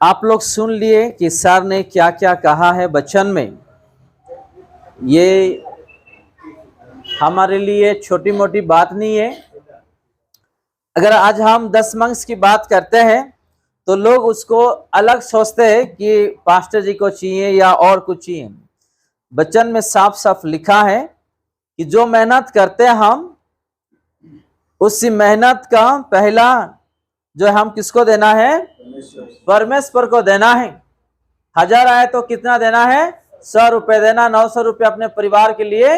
आप लोग सुन लिए कि सर ने क्या क्या कहा है वचन में। ये हमारे लिए छोटी मोटी बात नहीं है। अगर आज हम दशमांश की बात करते हैं तो लोग उसको अलग सोचते हैं कि पास्टर जी को चाहिए या और कुछ चाहिए। वचन में साफ साफ लिखा है कि जो मेहनत करते हैं हम, उसी मेहनत का पहला जो हम किसको देना है? परमेश्वर को देना है। 1000 आए तो कितना देना है? 100 रुपए देना। 900 रुपये अपने परिवार के लिए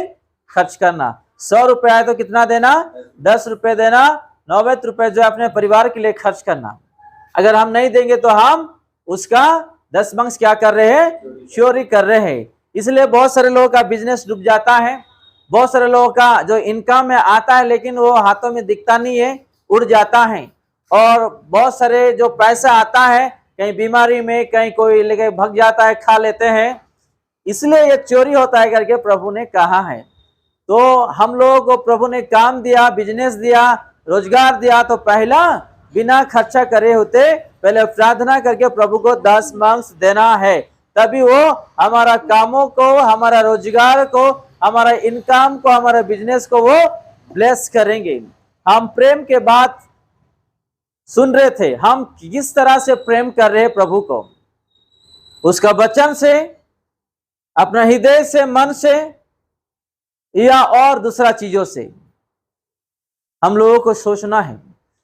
खर्च करना। 100 रुपये आए तो कितना देना? 10 रुपये देना। 90 रुपये जो अपने परिवार के लिए खर्च करना। अगर हम नहीं देंगे तो हम उसका दशमांश क्या कर रहे हैं? चोरी कर रहे हैं। इसलिए बहुत सारे लोगों का बिजनेस डूब जाता है। बहुत सारे लोगों का जो इनकम में आता है लेकिन वो हाथों में दिखता नहीं है, उड़ जाता है। और बहुत सारे जो पैसा आता है कहीं बीमारी में, कहीं कोई लेके भाग जाता है, खा लेते हैं। इसलिए ये चोरी होता है करके प्रभु ने कहा है। तो हम लोगों को प्रभु ने काम दिया, बिजनेस दिया, रोजगार दिया, तो पहला बिना खर्चा करे होते पहले प्रार्थना करके प्रभु को दशमांश देना है। तभी वो हमारा कामों को, हमारा रोजगार को, हमारा इनकम को, हमारा बिजनेस को वो ब्लेस करेंगे। हम प्रेम के बात सुन रहे थे। हम किस तरह से प्रेम कर रहे हैं प्रभु को? उसका वचन से, अपना हृदय से, मन से, या और दूसरा चीजों से? हम लोगों को सोचना है।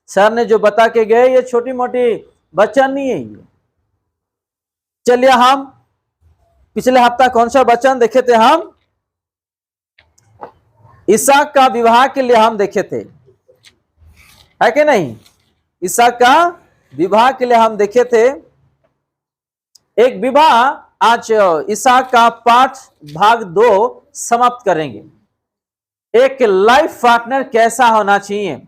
सर ने जो बता के गए ये छोटी मोटी वचन नहीं है। ये चलिए हम पिछले हफ्ता कौन सा वचन देखे थे? हम इसहाक का विवाह के लिए हम देखे थे, है कि नहीं? इसहाक का विवाह के लिए हम देखे थे। एक विवाह, आज इसहाक का पाठ भाग 2 समाप्त करेंगे। एक लाइफ पार्टनर कैसा होना चाहिए?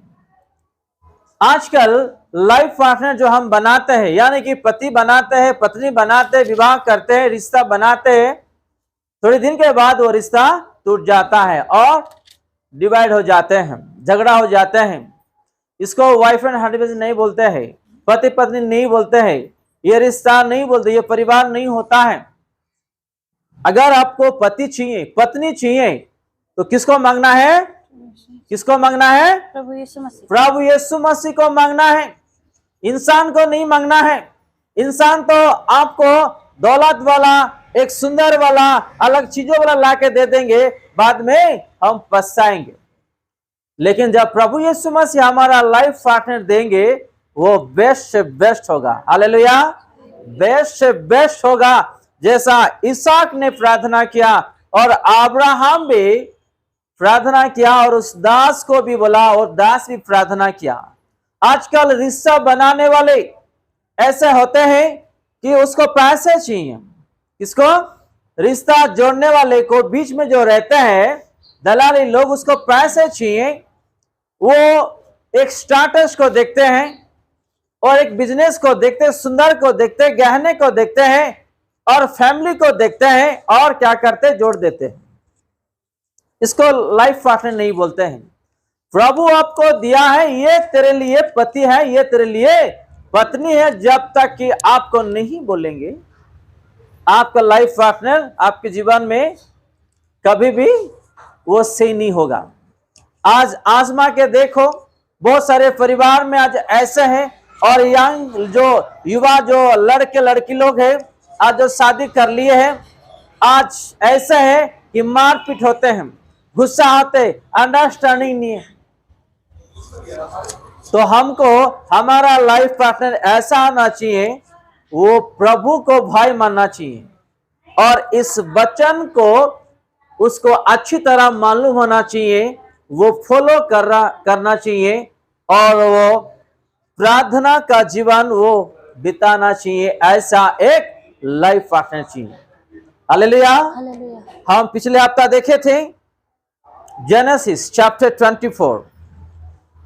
आजकल लाइफ पार्टनर जो हम बनाते हैं, यानी कि पति बनाते हैं, पत्नी बनाते हैं, विवाह करते हैं, रिश्ता बनाते हैं, थोड़े दिन के बाद वो रिश्ता टूट जाता है और डिवाइड हो जाते हैं, झगड़ा हो जाते हैं। इसको वाइफ एंड हस्बैंड नहीं बोलते हैं, पति पत्नी नहीं बोलते हैं, ये रिश्ता नहीं बोलते, ये परिवार नहीं होता है। अगर आपको पति चाहिए, पत्नी चाहिए, तो किसको मांगना है? किसको मांगना है? प्रभु यीशु मसीह। प्रभु यीशु मसीह को मांगना है। इंसान को नहीं मांगना है। इंसान तो आपको दौलत वाला, एक सुंदर वाला, अलग चीजों वाला लाके दे देंगे, बाद में हम पछताएंगे। लेकिन जब प्रभु यीशु मसीह हमारा लाइफ पार्टनर देंगे, वो बेस्ट से बेस्ट होगा। हालेलुया, बेस्ट से बेस्ट होगा। जैसा इसहाक ने प्रार्थना किया और अब्राहम भी प्रार्थना किया और उस दास को भी बोला और दास भी प्रार्थना किया। आजकल रिश्ता बनाने वाले ऐसे होते हैं कि उसको पैसे चाहिए। किसको? रिश्ता जोड़ने वाले को, बीच में जो रहते हैं दलाली लोग, उसको पैसे चाहिए। वो एक स्टार्टस को देखते हैं और एक बिजनेस को देखते हैं, सुंदर को देखते हैं, गहने को देखते हैं और फैमिली को देखते हैं और क्या करते हैं? जोड़ देते हैं। इसको लाइफ पार्टनर नहीं बोलते हैं। प्रभु आपको दिया है, ये तेरे लिए पति है, ये तेरे लिए पत्नी है, जब तक कि आपको नहीं बोलेंगे, आपका लाइफ पार्टनर आपके जीवन में कभी भी वो सही नहीं होगा। आज आजमा के देखो, बहुत सारे परिवार में आज ऐसे हैं, और यंग जो युवा जो लड़के लड़की लोग हैं, आज जो शादी कर लिए हैं, आज ऐसे है कि मारपीट होते हैं, गुस्सा होते, अंडरस्टैंडिंग नहीं है। तो हमको हमारा लाइफ पार्टनर ऐसा होना चाहिए, वो प्रभु को भाई मानना चाहिए और इस वचन को उसको अच्छी तरह मालूम होना चाहिए, वो फॉलो करना चाहिए और वो प्रार्थना का जीवन वो बिताना चाहिए। ऐसा एक लाइफ पार्टनर चाहिए। हालेलुया। हम पिछले हफ्ता देखे थे जेनेसिस चैप्टर 24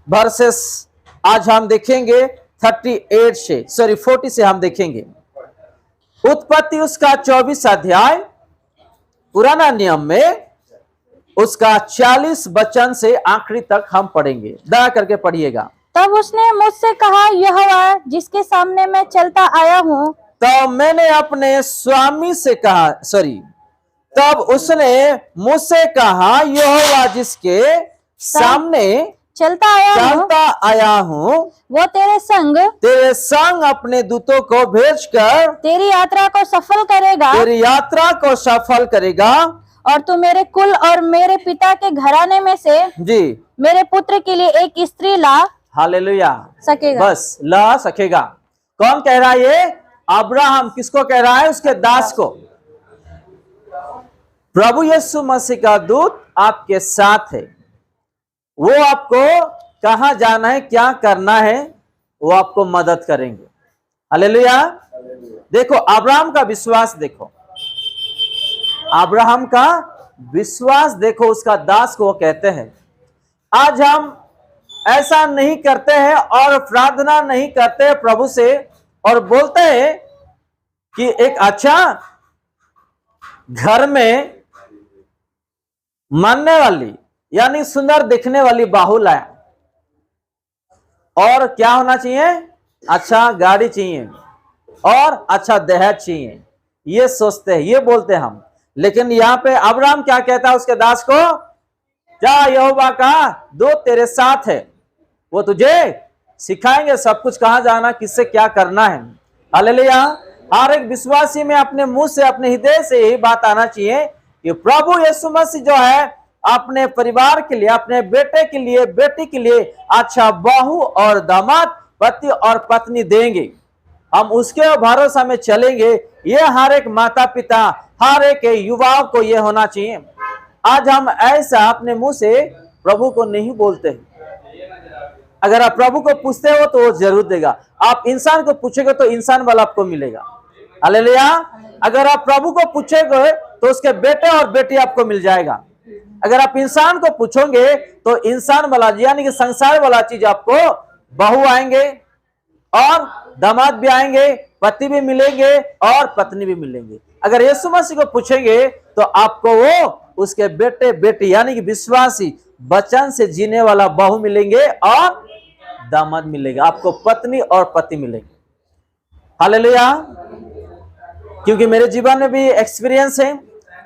वर्सेस, आज हम देखेंगे 40 से हम देखेंगे। उत्पत्ति उसका 24 अध्याय, पुराना नियम में उसका 40 वचन से आखिरी तक हम पढ़ेंगे। दया करके पढ़िएगा। तब उसने मुझसे कहा, यहोवा जिसके सामने मैं चलता आया हूँ, तो मैंने अपने स्वामी से कहा, तब उसने मुझसे कहा, यहोवा जिसके सामने चलता आया हूँ, वो तेरे संग अपने दूतों को भेजकर तेरी यात्रा को सफल करेगा, और तू मेरे कुल और मेरे पिता के घराने में से जी मेरे पुत्र के लिए एक स्त्री ला हालेलुया सकेगा। बस ला सकेगा। कौन कह रहा है ये? अब्राहम। किसको कह रहा है? उसके दास को। प्रभु यीशु मसीह का दूत आपके साथ है। वो आपको कहां जाना है, क्या करना है, वो आपको मदद करेंगे। हालेलुया। देखो अब्राहम का विश्वास, देखो अब्राहम का विश्वास, देखो उसका दास को वो कहते हैं। आज हम ऐसा नहीं करते हैं और प्रार्थना नहीं करते हैं प्रभु से और बोलते हैं कि एक अच्छा घर में मानने वाली यानी सुंदर दिखने वाली बहू लाया, और क्या होना चाहिए? अच्छा गाड़ी चाहिए और अच्छा दहेज चाहिए। ये सोचते हैं, ये बोलते हैं हम। लेकिन यहां पे अब्राहम क्या कहता है उसके दास को? जा, यहोवा का दूत तेरे साथ है, वो तुझे सिखाएंगे सब कुछ, कहां जाना, किससे क्या करना है। हालेलुया। हर एक विश्वासी में अपने मुंह से, अपने हृदय से यही बात आना चाहिए कि प्रभु यीशु मसीह जो है अपने परिवार के लिए, अपने बेटे के लिए, बेटी के लिए अच्छा बहू और दामाद, पति और पत्नी देंगे। हम उसके भरोसा में चलेंगे। ये हर एक माता पिता, हर एक युवाओं को ये होना चाहिए। आज हम ऐसा अपने मुंह से प्रभु को नहीं बोलते हैं। अगर आप प्रभु को पूछते हो तो वो जरूर देगा। आप इंसान को पूछेगे तो इंसान वाला आपको मिलेगा। हालेलुया। अगर आप प्रभु को पूछेगे तो उसके बेटे और बेटी आपको मिल जाएगा। अगर आप इंसान को पूछोगे तो इंसान वाला यानी कि संसार वाला चीज आपको, बहू आएंगे और दामाद भी आएंगे, पति भी मिलेंगे और पत्नी भी मिलेंगे। अगर यीशु मसीह को पूछेंगे तो आपको वो उसके बेटे बेटी यानी कि विश्वासी वचन से जीने वाला बहू मिलेंगे और दामाद मिलेगा। आपको पत्नी और पति मिलेंगे। हालेलुया। क्योंकि मेरे जीवन में भी एक्सपीरियंस है,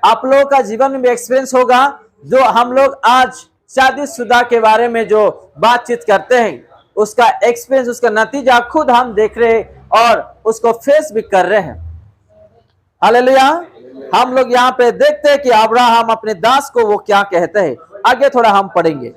आप लोगों का जीवन में भी एक्सपीरियंस होगा। जो हम लोग आज शादीशुदा के बारे में जो बातचीत करते हैं, उसका एक्सपीरियंस, उसका नतीजा खुद हम देख रहे हैं और उसको फेस भी कर रहे हैं। हालेलुया। हम लोग यहाँ पे देखते हैं कि अब्राहम अपने दास को वो क्या कहते हैं। आगे थोड़ा हम पढ़ेंगे।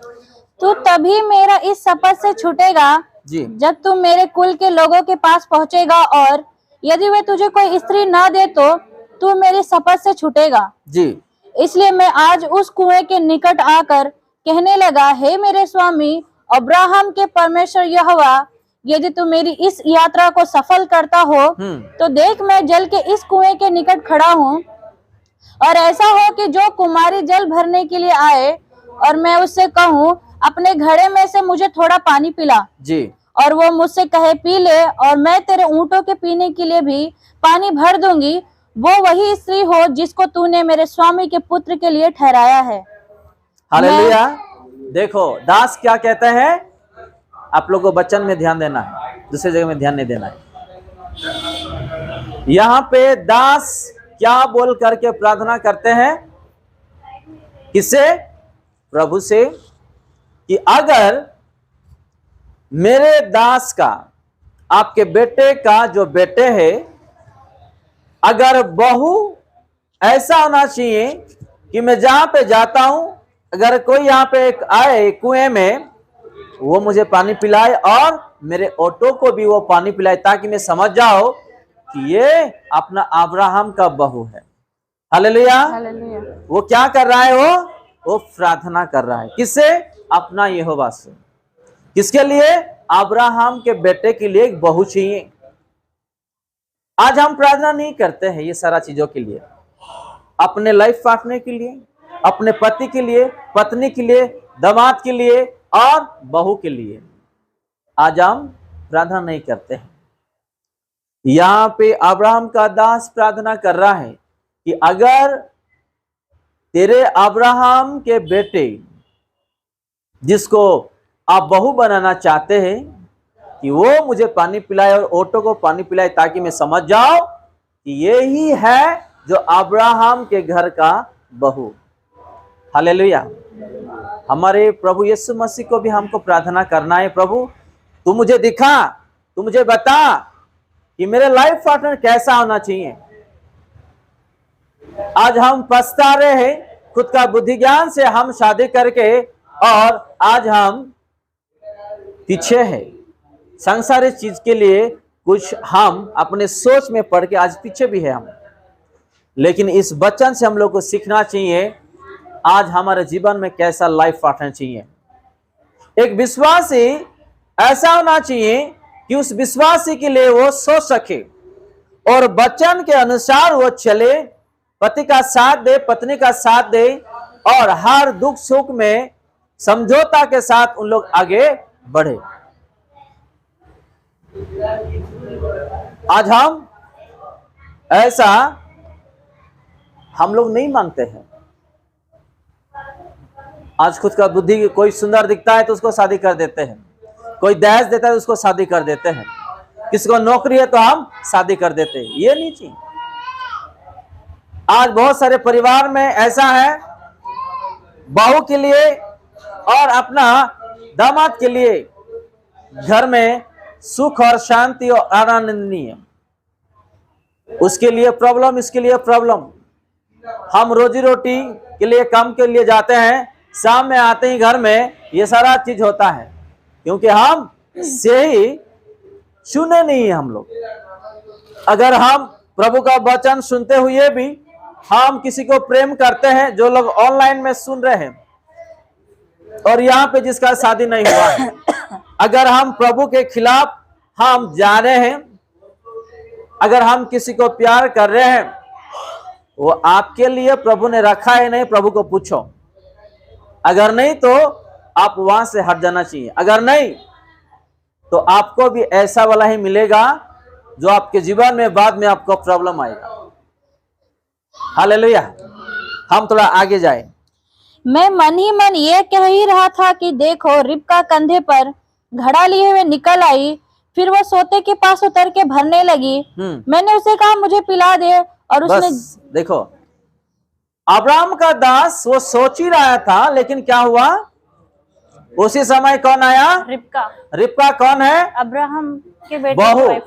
तू तभी मेरा इस शपथ से छूटेगा जी, जब तू मेरे कुल के लोगों के पास पहुंचेगा, और यदि वे तुझे कोई स्त्री न दे तो तू मेरी शपथ से छूटेगा। जी, इसलिए मैं आज उस कुएं के निकट आकर कहने लगा, हे मेरे स्वामी अब्राहम के परमेश्वर यहोवा, यदि तू मेरी इस यात्रा को सफल करता हो तो देख, मैं जल के इस कुएं के निकट खड़ा हूँ, और ऐसा हो कि जो कुमारी जल भरने के लिए आए और मैं उससे कहूँ, अपने घड़े में से मुझे थोड़ा पानी पिला, जी, और वो मुझसे कहे पी ले, और मैं तेरे ऊंटों के पीने के लिए भी पानी भर दूंगी, वो वही स्त्री हो जिसको तूने मेरे स्वामी के पुत्र के लिए ठहराया है। हालेलुया। देखो दास क्या कहते हैं, आप लोग को वचन में ध्यान देना है, दूसरी जगह में ध्यान नहीं देना है। यहाँ पे दास क्या बोल करके प्रार्थना करते हैं? किससे? प्रभु से, कि अगर मेरे दास का, आपके बेटे का जो बेटे है, अगर बहू ऐसा होना चाहिए कि मैं जहां पे जाता हूं, अगर कोई यहाँ पे आए कुएं में, वो मुझे पानी पिलाए और मेरे ऑटो को भी वो पानी पिलाए, ताकि मैं समझ जाओ कि ये अपना अब्राहम का बहू है। हालेलुया। वो क्या कर रहा है? वो प्रार्थना कर रहा है। किससे? अपना यहोवा से। किसके लिए? अब्राहम के बेटे के लिए एक बहू चाहिए। आज हम प्रार्थना नहीं करते हैं ये सारा चीजों के लिए, अपने लाइफ पार्टनर के लिए, अपने पति के लिए, पत्नी के लिए, दामाद के लिए और बहू के लिए। आज हम प्रार्थना नहीं करते हैं। यहाँ पे अब्राहम का दास प्रार्थना कर रहा है कि अगर तेरे अब्राहम के बेटे जिसको आप बहू बनाना चाहते हैं, कि वो मुझे पानी पिलाए और ओटो को पानी पिलाए, ताकि मैं समझ जाऊं कि ये ही है जो अब्राहम के घर का बहू। हालेलुया। हमारे प्रभु यीशु मसीह को भी हमको प्रार्थना करना है, प्रभु तू मुझे दिखा, तू मुझे बता कि मेरे लाइफ पार्टनर कैसा होना चाहिए। आज हम पछता रहे हैं खुद का बुद्धि ज्ञान से हम शादी करके, और आज हम पीछे हैं सांसारिक चीज के लिए, कुछ हम अपने सोच में पड़ के आज पीछे भी है हम। लेकिन इस वचन से हम लोग को सीखना चाहिए आज हमारे जीवन में कैसा लाइफ पार्टनर चाहिए। एक विश्वासी ऐसा होना चाहिए कि उस विश्वासी के लिए वो सोच सके और वचन के अनुसार वो चले, पति का साथ दे, पत्नी का साथ दे, और हर दुख सुख में समझौता के साथ उन लोग आगे बढ़े। आज हम ऐसा हम लोग नहीं मांगते हैं। आज खुद का बुद्धि, कोई सुंदर दिखता है तो उसको शादी कर देते हैं, कोई दहेज देता है तो उसको शादी कर देते हैं, किसी को नौकरी है तो हम शादी कर देते हैं। ये नहीं चाहिए। आज बहुत सारे परिवार में ऐसा है, बहू के लिए और अपना दामाद के लिए घर में सुख और शांति और आनंद नहीं है, उसके लिए प्रॉब्लम, इसके लिए प्रॉब्लम। हम रोजी रोटी के लिए काम के लिए जाते हैं, शाम में आते ही घर में ये सारा चीज होता है, क्योंकि हम से ही सुने नहीं है हम लोग। अगर हम प्रभु का वचन सुनते हुए भी हम किसी को प्रेम करते हैं, जो लोग ऑनलाइन में सुन रहे हैं और यहाँ पे जिसका शादी नहीं हुआ है, अगर हम प्रभु के खिलाफ हम जा रहे हैं, अगर हम किसी को प्यार कर रहे हैं, वो आपके लिए प्रभु ने रखा है नहीं, प्रभु को पूछो। अगर नहीं तो आप वहां से हट जाना चाहिए। अगर नहीं तो आपको भी ऐसा वाला ही मिलेगा जो आपके जीवन में बाद में आपको प्रॉब्लम आएगा। हालेलुया। हम थोड़ा आगे जाए। मैं मन ही मन ये कह ही रहा था कि देखो, रिबका कंधे पर घड़ा लिए हुए निकल आई, फिर वो सोते के पास उतर के भरने लगी। मैंने उसे कहा मुझे पिला दे, और उसने बस देखो, अब्राहम का दास वो सोच ही रहा था, लेकिन क्या हुआ, उसी समय कौन आया? रिबका। रिबका कौन है? अब्राहम के बेटे बहू, की वाइफ,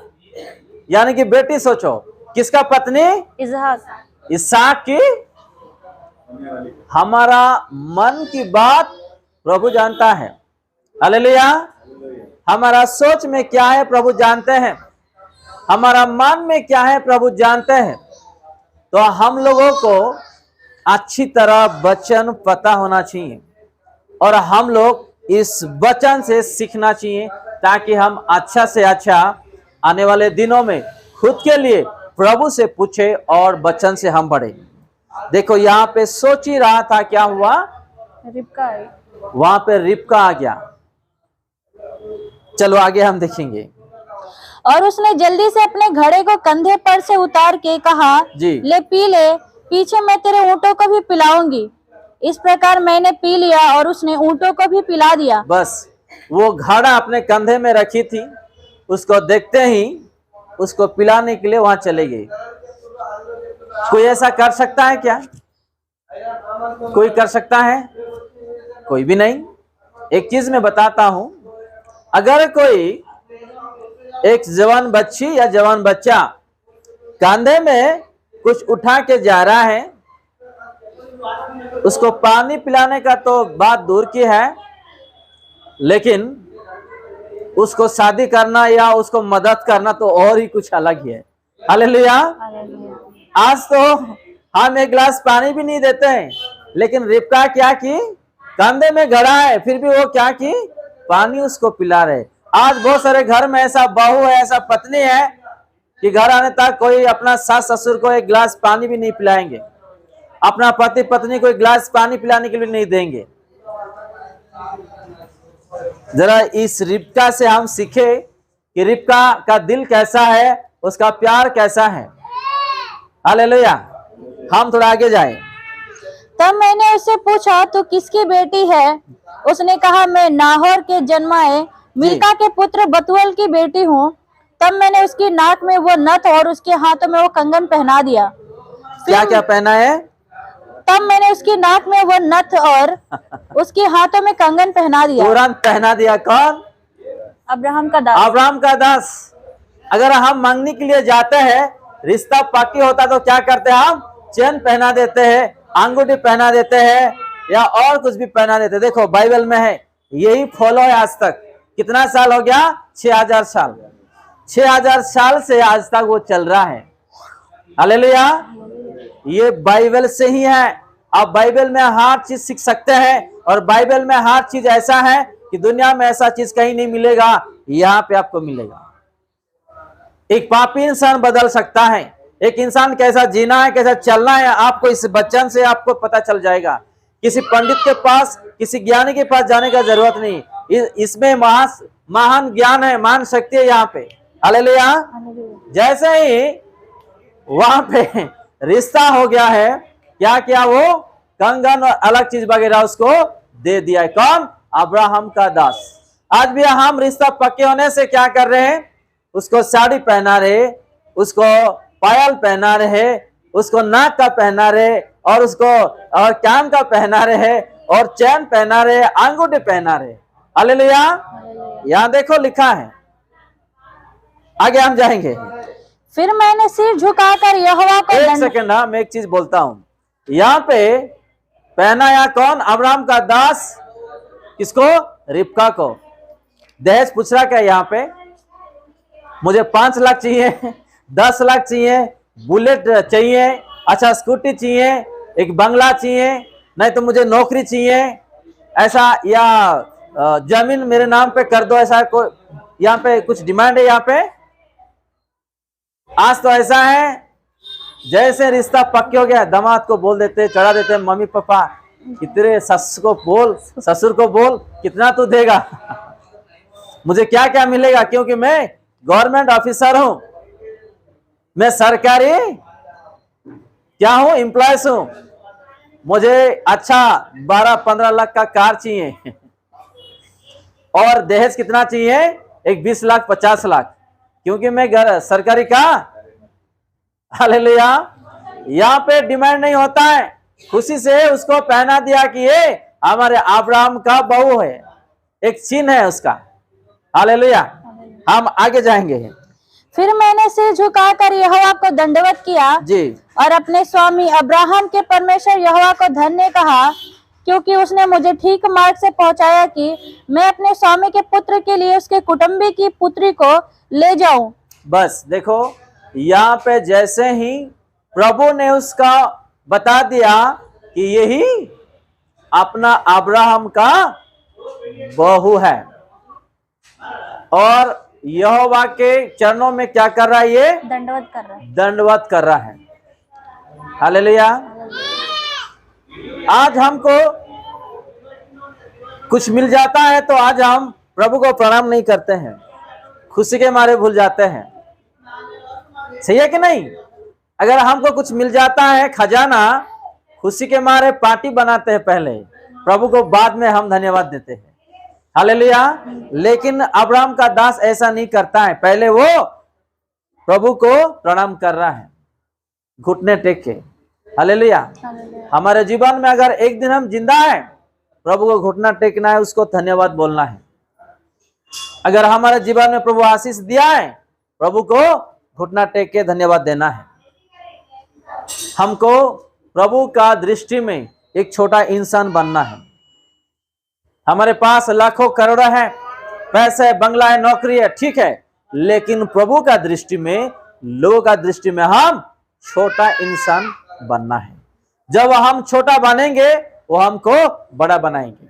यानी कि बेटी। सोचो, किसका पत्नी? इसहाक। इसहाक की। हमारा मन की बात प्रभु जानता है। हालेलुया। हमारा सोच में क्या है प्रभु जानते हैं, हमारा मन में क्या है प्रभु जानते हैं। तो हम लोगों को अच्छी तरह वचन पता होना चाहिए और हम लोग इस वचन से सीखना चाहिए, ताकि हम अच्छा से अच्छा आने वाले दिनों में खुद के लिए प्रभु से पूछे और वचन से हम बढ़े। देखो, यहाँ पे सोच ही रहा था, क्या हुआ? रिबका आई। वहां पे रिबका आ गया। चलो आगे हम देखेंगे। और उसने जल्दी से अपने घड़े को कंधे पर से उतार के कहा, जी। ले पी ले, पीछे मैं तेरे ऊँटों को भी पिलाऊंगी। इस प्रकार मैंने पी लिया और उसने ऊँटों को भी पिला दिया। बस वो घड़ा अपने कंधे में रखी थी, उसको देखते ही उसको पिलाने के लिए वहां चले गए। कोई ऐसा कर सकता है क्या? कोई कर सकता है? कोई भी नहीं। एक चीज मैं बताता हूं, अगर कोई एक जवान बच्ची या जवान बच्चा कंधे में कुछ उठा के जा रहा है, उसको पानी पिलाने का तो बात दूर की है, लेकिन उसको शादी करना या उसको मदद करना तो और ही कुछ अलग ही है। हालेलुया। आज तो हम एक गिलास पानी भी नहीं देते हैं, लेकिन रिबका क्या की, कंधे में घड़ा है, फिर भी वो क्या की, पानी उसको पिला रहे। आज बहुत सारे घर में ऐसा बहू है, ऐसा पत्नी है कि घर आने तक कोई अपना सास ससुर को एक गिलास पानी भी नहीं पिलाएंगे, अपना पति पत्नी को एक गिलास पानी पिलाने के लिए नहीं देंगे। जरा इस रिबका से हम सीखे कि रिबका का दिल कैसा है, उसका प्यार कैसा है। हालेलुया। हम थोड़ा आगे जाएं। तब मैंने उससे पूछा, तू किसकी बेटी है? उसने कहा, मैं नाहोर के जन्माए मिल्का के पुत्र बतूएल की बेटी हूँ। तब मैंने उसकी नाक में वो नथ और उसके हाथों में वो कंगन पहना दिया। क्या क्या पहना है? तब मैंने उसकी नाक में वो नथ और उसके हाथों में कंगन पहना दिया। तुरंत पहना दिया। कौन? अब्राहम का दास। अब्राहम का दास। अगर हम मांगने के लिए जाते हैं, रिश्ता पक्की होता तो क्या करते हैं? हम चेन पहना देते हैं, अंगूठी पहना देते हैं, या और कुछ भी पहना देते हैं। देखो बाइबल में है, यही फॉलो है आज तक। कितना साल हो गया? 6000 साल। 6000 साल से आज तक वो चल रहा है। हालेलुया। ये बाइबल से ही है। आप बाइबल में हर चीज सीख सकते हैं, और बाइबल में हर चीज ऐसा है कि दुनिया में ऐसा चीज कहीं नहीं मिलेगा, यहाँ पे आपको मिलेगा। एक पापी इंसान बदल सकता है। एक इंसान कैसा जीना है, कैसा चलना है, आपको इस वचन से आपको पता चल जाएगा। किसी पंडित के पास, किसी ज्ञानी के पास जाने का जरूरत नहीं। इसमें महान ज्ञान है, महान शक्ति है यहाँ पे। हालेलुया। जैसे ही वहां पे रिश्ता हो गया है, क्या किया? वो कंगन और अलग चीज वगैरह उसको दे दिया है। कौन? अब्राहम का दास। आज भी हम रिश्ता पक्के होने से क्या कर रहे हैं? उसको साड़ी पहना रहे, उसको पायल पहना रहे, उसको नाक का पहना रहे, और उसको और कान का पहना रहे, और चैन पहना रहे, अंगूठी पहना रहे। हालेलुया। यहाँ देखो लिखा है, आगे हम जाएंगे। फिर मैंने सिर झुकाकर यहोवा को एक सेकंड, मैं एक चीज बोलता हूं। यहाँ पे पहना या कौन? अब्राहम का दास। किसको? रिबका को। दहेज पूछ रहा क्या यहाँ पे? मुझे 5 लाख चाहिए, 10 लाख चाहिए, बुलेट चाहिए, अच्छा स्कूटी चाहिए, एक बंगला चाहिए, नहीं तो मुझे नौकरी चाहिए ऐसा, या जमीन मेरे नाम पे कर दो, ऐसा कोई यहाँ पे कुछ डिमांड है? यहाँ पे आज तो ऐसा है, जैसे रिश्ता पक्के हो गया, दामाद को बोल देते, चढ़ा देते, मम्मी पापा कितने, ससुर को बोल कितना तू देगा, मुझे क्या क्या मिलेगा, क्योंकि मैं गवर्नमेंट ऑफिसर हूं, मैं सरकारी क्या हूं? एम्प्लॉयज हूं, मुझे अच्छा 12-15 लाख का कार चाहिए, और दहेज कितना चाहिए? एक 20 लाख 50 लाख, क्योंकि मैं सरकारी का। हालेलुया। यहाँ पे डिमांड नहीं होता है, खुशी से उसको पहना दिया कि ये हमारे अब्राहम का बहू है, एक चिन्ह है उसका। हालेलुया। हम आगे जाएंगे। फिर मैंने सिर झुकाकर यहोवा को दंडवत किया जी, और अपने स्वामी अब्राहम के परमेश्वर यहोवा को धन्य कहा, क्योंकि उसने मुझे ठीक मार्ग से पहुंचाया कि मैं अपने स्वामी के पुत्र के लिए उसके कुटुंबी की पुत्री को ले जाऊं। बस देखो, यहाँ पे जैसे ही प्रभु ने उसका बता दिया कि यही अपना अब्राहम का बहू है, और यहोवा के चरणों में क्या कर रहा है? ये दंडवत कर रहा है। दंडवत कर रहा है। हालेलुया। आज हमको कुछ मिल जाता है तो आज हम प्रभु को प्रणाम नहीं करते हैं, खुशी के मारे भूल जाते हैं। सही है कि नहीं? अगर हमको कुछ मिल जाता है खजाना, खुशी के मारे पार्टी बनाते हैं पहले, प्रभु को बाद में हम धन्यवाद देते हैं। हालेलुया। लेकिन अब्राहम का दास ऐसा नहीं करता है, पहले वो प्रभु को प्रणाम कर रहा है घुटने टेक के। हालेलुया। हमारे जीवन में अगर एक दिन हम जिंदा है, प्रभु को घुटना टेकना है, उसको धन्यवाद बोलना है। अगर हमारे जीवन में प्रभु आशीष दिया है, प्रभु को घुटना टेक के धन्यवाद देना है। हमको प्रभु का दृष्टि में एक छोटा इंसान बनना है। हमारे पास लाखों करोड़ है, पैसे, बंगला है, नौकरी है, ठीक है, लेकिन प्रभु का दृष्टि में, लोगों का दृष्टि में हम छोटा इंसान बनना है। जब हम छोटा बनेंगे, वो हमको बड़ा बनाएंगे।